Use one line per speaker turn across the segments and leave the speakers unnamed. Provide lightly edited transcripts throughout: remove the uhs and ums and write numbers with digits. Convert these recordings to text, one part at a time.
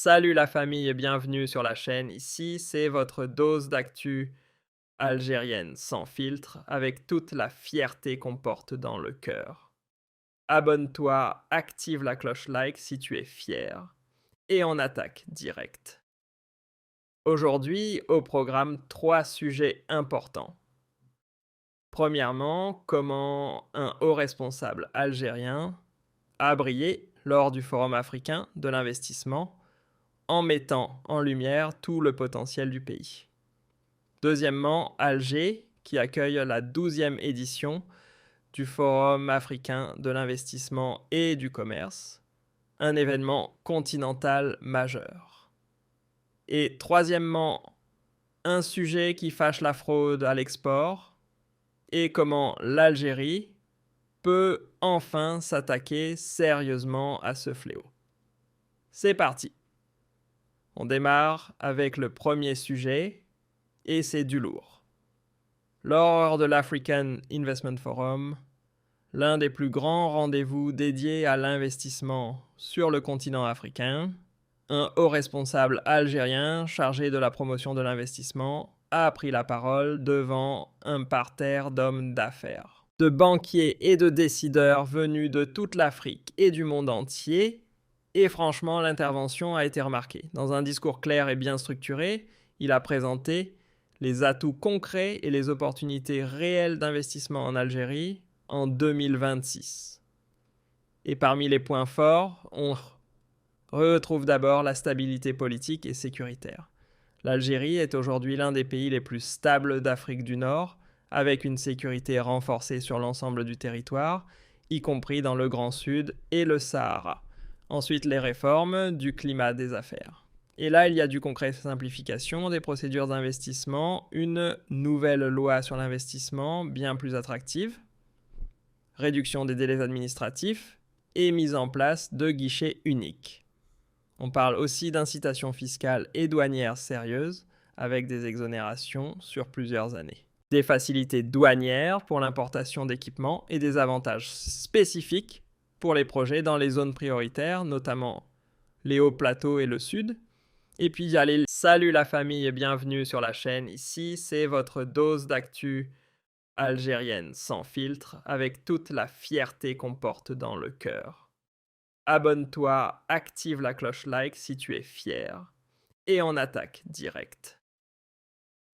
Salut la famille et bienvenue sur la chaîne. Ici, c'est votre dose d'actu algérienne sans filtre avec toute la fierté qu'on porte dans le cœur. Abonne-toi, active la cloche like si tu es fier et on attaque direct. Aujourd'hui, au programme, 3 sujets importants. Premièrement, comment un haut responsable algérien a brillé lors du Forum africain de l'investissement en mettant en lumière tout le potentiel du pays. Deuxièmement, Alger, qui accueille la 12e édition du Forum africain de l'investissement et du commerce, un événement continental majeur. Et troisièmement, un sujet qui fâche la fraude à l'export et comment l'Algérie peut enfin s'attaquer sérieusement à ce fléau. C'est parti! On démarre avec le premier sujet, et c'est du lourd. Lors de l'African Investment Forum, l'un des plus grands rendez-vous dédiés à l'investissement sur le continent africain, un haut responsable algérien chargé de la promotion de l'investissement a pris la parole devant un parterre d'hommes d'affaires, de banquiers et de décideurs venus de toute l'Afrique et du monde entier. Et franchement, l'intervention a été remarquée. Dans un discours clair et bien structuré, il a présenté les atouts concrets et les opportunités réelles d'investissement en Algérie en 2026. Et parmi les points forts, on retrouve d'abord la stabilité politique et sécuritaire. L'Algérie est aujourd'hui l'un des pays les plus stables d'Afrique du Nord, avec une sécurité renforcée sur l'ensemble du territoire, y compris dans le Grand Sud et le Sahara. Ensuite, les réformes du climat des affaires. Et là, il y a du concret: simplification des procédures d'investissement, une nouvelle loi sur l'investissement bien plus attractive, réduction des délais administratifs et mise en place de guichets uniques. On parle aussi d'incitations fiscales et douanières sérieuses, avec des exonérations sur plusieurs années. Des facilités douanières pour l'importation d'équipements et des avantages spécifiques pour les projets dans les zones prioritaires, notamment les hauts plateaux et le sud. Et puis il y a les... Salut la famille et bienvenue sur la chaîne. Ici, c'est votre dose d'actu algérienne sans filtre, avec toute la fierté qu'on porte dans le cœur. Abonne-toi, active la cloche like si tu es fier et on attaque direct.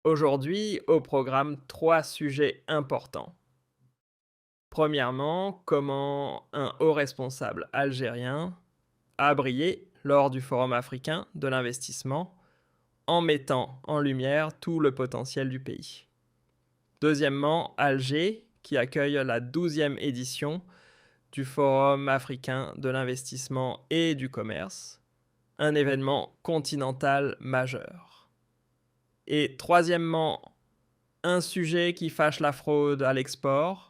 Aujourd'hui, au programme, 3 sujets importants. Premièrement, comment un haut responsable algérien a brillé lors du Forum africain de l'investissement en mettant en lumière tout le potentiel du pays. Deuxièmement, Alger, qui accueille la 12e édition du Forum africain de l'investissement et du commerce, un événement continental majeur. Et troisièmement, un sujet qui fâche la fraude à l'export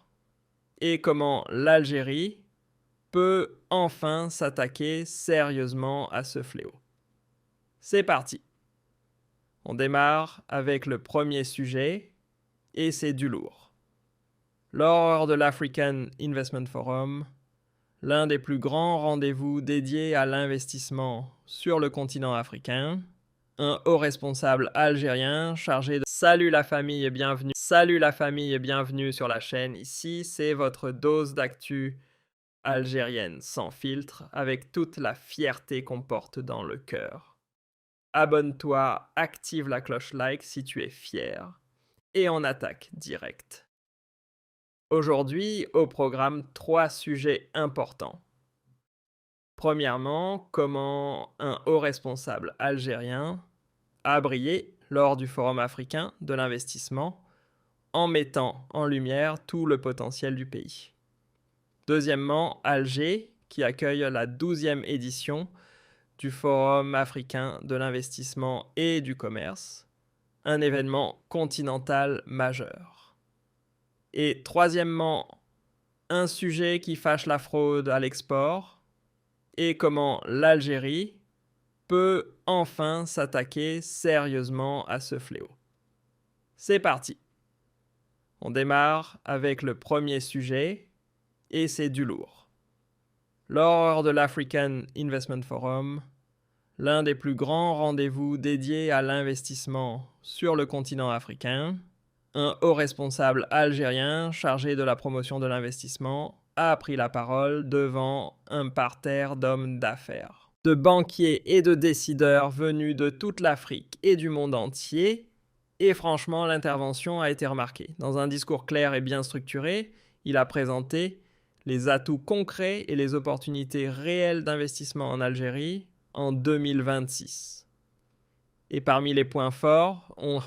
et comment l'Algérie peut enfin s'attaquer sérieusement à ce fléau. C'est parti! On démarre avec le premier sujet, et c'est du lourd. Lors de l'African Investment Forum, l'un des plus grands rendez-vous dédiés à l'investissement sur le continent africain, un haut responsable algérien chargé de... Salut la famille et bienvenue. Salut la famille et bienvenue sur la chaîne. Ici, c'est votre dose d'actu algérienne sans filtre, avec toute la fierté qu'on porte dans le cœur. Abonne-toi, active la cloche like si tu es fier et on attaque direct. Aujourd'hui, au programme, 3 sujets importants. Premièrement, comment un haut responsable algérien a brillé lors du Forum africain de l'investissement en mettant en lumière tout le potentiel du pays. Deuxièmement, Alger, qui accueille la 12e édition du Forum africain de l'investissement et du commerce, un événement continental majeur. Et troisièmement, un sujet qui fâche la fraude à l'export et comment l'Algérie peut enfin s'attaquer sérieusement à ce fléau. C'est parti! On démarre avec le premier sujet, et c'est du lourd. Lors de l'African Investment Forum, l'un des plus grands rendez-vous dédiés à l'investissement sur le continent africain, un haut responsable algérien chargé de la promotion de l'investissement a pris la parole devant un parterre d'hommes d'affaires, de banquiers et de décideurs venus de toute l'Afrique et du monde entier, et franchement l'intervention a été remarquée. Dans un discours clair et bien structuré, il a présenté les atouts concrets et les opportunités réelles d'investissement en Algérie en 2026. Et parmi les points forts, on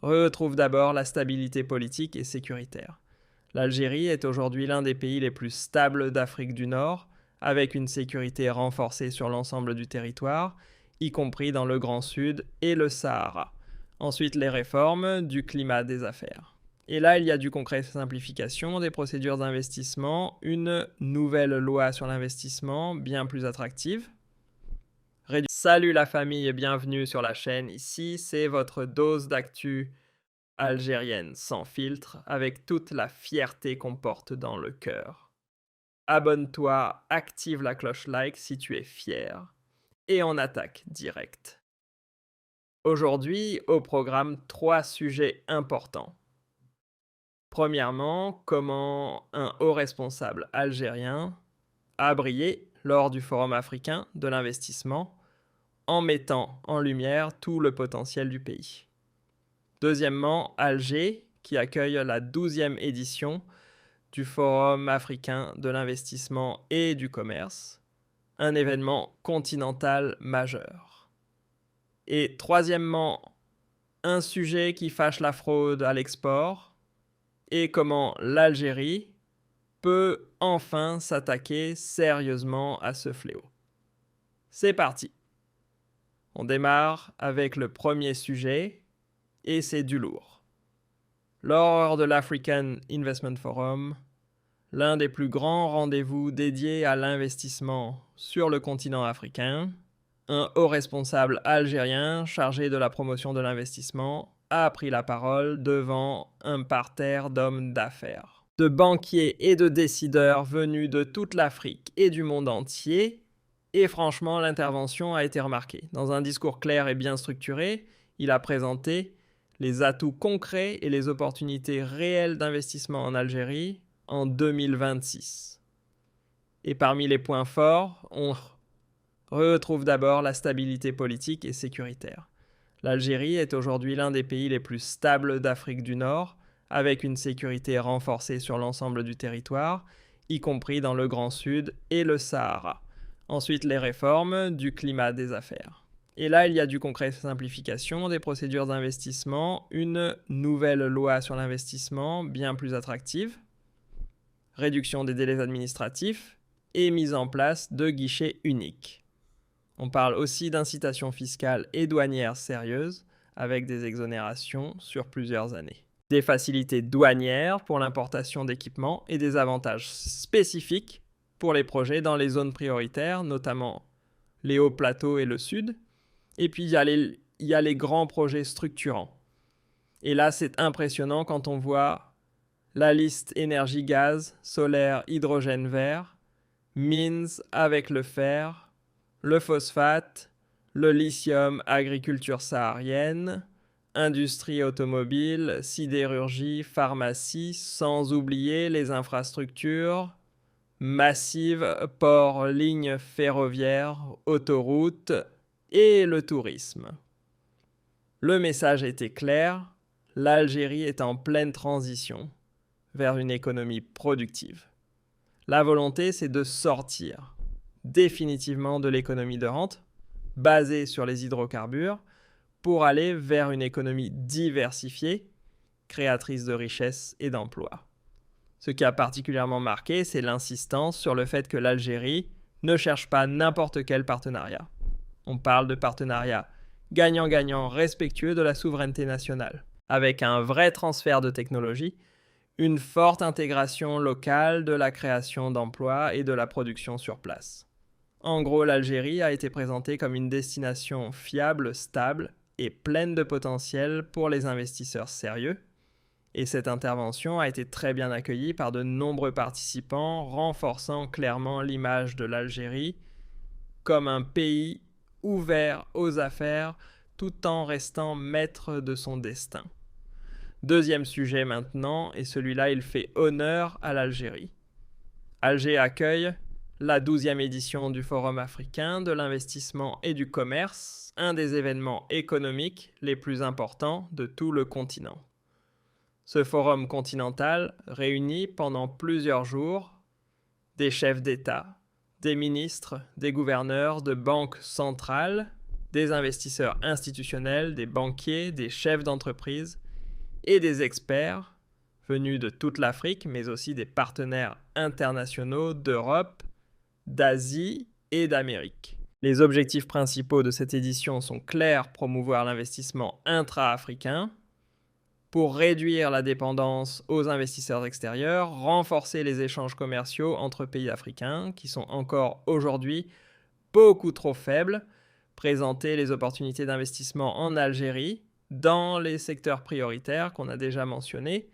retrouve d'abord la stabilité politique et sécuritaire. L'Algérie est aujourd'hui l'un des pays les plus stables d'Afrique du Nord, avec une sécurité renforcée sur l'ensemble du territoire, y compris dans le Grand Sud et le Sahara. Ensuite, les réformes du climat des affaires. Et là, il y a du concret: simplification des procédures d'investissement, une nouvelle loi sur l'investissement bien plus attractive. Salut la famille et bienvenue sur la chaîne. Ici, c'est votre dose d'actu algérienne sans filtre, avec toute la fierté qu'on porte dans le cœur. Abonne-toi, active la cloche like si tu es fier, et on attaque direct. Aujourd'hui, au programme, 3 sujets importants. Premièrement, comment un haut responsable algérien a brillé lors du Forum africain de l'investissement en mettant en lumière tout le potentiel du pays. Deuxièmement, Alger, qui accueille la 12e édition du Forum africain de l'investissement et du commerce, un événement continental majeur. Et troisièmement, un sujet qui fâche la fraude à l'export et comment l'Algérie peut enfin s'attaquer sérieusement à ce fléau. C'est parti! On démarre avec le premier sujet, et c'est du lourd. Lors de l'African Investment Forum, l'un des plus grands rendez-vous dédiés à l'investissement sur le continent africain, un haut responsable algérien chargé de la promotion de l'investissement a pris la parole devant un parterre d'hommes d'affaires, de banquiers et de décideurs venus de toute l'Afrique et du monde entier. Et franchement, l'intervention a été remarquée. Dans un discours clair et bien structuré, il a présenté les atouts concrets et les opportunités réelles d'investissement en Algérie en 2026. Et parmi les points forts, on retrouve d'abord la stabilité politique et sécuritaire. L'Algérie est aujourd'hui l'un des pays les plus stables d'Afrique du Nord, avec une sécurité renforcée sur l'ensemble du territoire, y compris dans le Grand Sud et le Sahara. Ensuite, les réformes du climat des affaires. Et là, il y a du concret: simplification des procédures d'investissement, une nouvelle loi sur l'investissement bien plus attractive, réduction des délais administratifs et mise en place de guichets uniques. On parle aussi d'incitations fiscales et douanières sérieuses, avec des exonérations sur plusieurs années. Des facilités douanières pour l'importation d'équipements et des avantages spécifiques pour les projets dans les zones prioritaires, notamment les hauts plateaux et le sud. Et puis il y a les grands projets structurants. Et là, c'est impressionnant quand on voit la liste énergie, gaz, solaire, hydrogène vert, mines avec le fer, le phosphate, le lithium, agriculture saharienne, industrie automobile, sidérurgie, pharmacie, sans oublier les infrastructures massives, ports, lignes ferroviaires, autoroutes et le tourisme. Le message était clair: l'Algérie est en pleine transition vers une économie productive. La volonté, c'est de sortir définitivement de l'économie de rente, basée sur les hydrocarbures, pour aller vers une économie diversifiée, créatrice de richesses et d'emplois. Ce qui a particulièrement marqué, c'est l'insistance sur le fait que l'Algérie ne cherche pas n'importe quel partenariat. On parle de partenariat gagnant-gagnant, respectueux de la souveraineté nationale, avec un vrai transfert de technologie, une forte intégration locale de la création d'emplois et de la production sur place. En gros, l'Algérie a été présentée comme une destination fiable, stable et pleine de potentiel pour les investisseurs sérieux. Et cette intervention a été très bien accueillie par de nombreux participants, renforçant clairement l'image de l'Algérie comme un pays ouvert aux affaires tout en restant maître de son destin. Deuxième sujet maintenant, et celui-là il fait honneur à l'Algérie. Alger accueille la 12e édition du Forum africain de l'investissement et du commerce, un des événements économiques les plus importants de tout le continent. Ce forum continental réunit pendant plusieurs jours des chefs d'État, des ministres, des gouverneurs de banques centrales, des investisseurs institutionnels, des banquiers, des chefs d'entreprise et des experts venus de toute l'Afrique, mais aussi des partenaires internationaux d'Europe, d'Asie et d'Amérique. Les objectifs principaux de cette édition sont clairs: promouvoir l'investissement intra-africain, pour réduire la dépendance aux investisseurs extérieurs, renforcer les échanges commerciaux entre pays africains, qui sont encore aujourd'hui beaucoup trop faibles, présenter les opportunités d'investissement en Algérie, dans les secteurs prioritaires qu'on a déjà mentionnés,